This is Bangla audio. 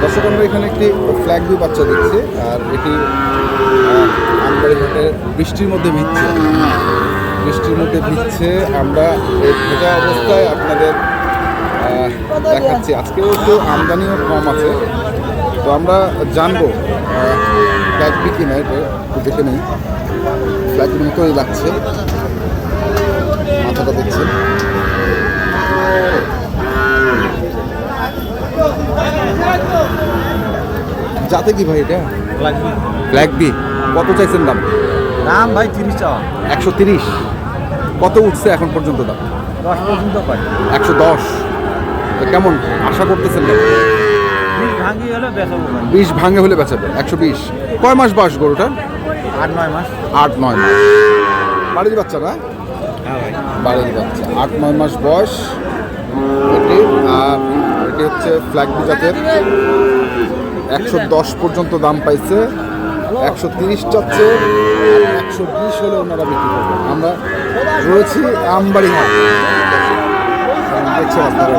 দর্শক আমরা এখানে একটি ফ্ল্যাগ বি বাচ্চা দেখছি, আর এটি আমবাড়ি হাটে বৃষ্টির মধ্যে ভিজছে। আমরা এই ভেজা অবস্থায় আপনাদের দেখাচ্ছি। আজকেও একটু আমদানিও কম আছে, তো আমরা জানবো ফ্ল্যাগ বি কিনা। এটা একটু দেখে নেই, ফ্ল্যাগ বি মতোই লাগছে, মাথাটা দেখছে। যাতে কি ভাই এটা ফ্ল্যাগ বি কত চাইছেন দাম? দাম ভাই 30 টাকা। 130। কত উঠছে এখন পর্যন্ত দাম? 10 পর্যন্ত পাই। 110। তো কেমন আশা করতেছেন? 20 ভাঙি হলে বেচাবো ভাই। 20 ভাঙে হলে বেচাবে। 120। কয় মাস বয়স গরুটা? 8-9 মাস। 8-9 মাস। বাড়ির বাচ্চা না? হ্যাঁ ভাই। বাড়ির বাচ্চা, 8-9 মাস বয়স। এটি হচ্ছে ফ্ল্যাগ বি জাতের। 110 পর্যন্ত দাম পাইছে, 130 চাচ্ছে, 120 হলে ওনারা বিক্রি করবেন। আমরা রয়েছি আমবাড়ি হাট, দেখছেন আপনারা।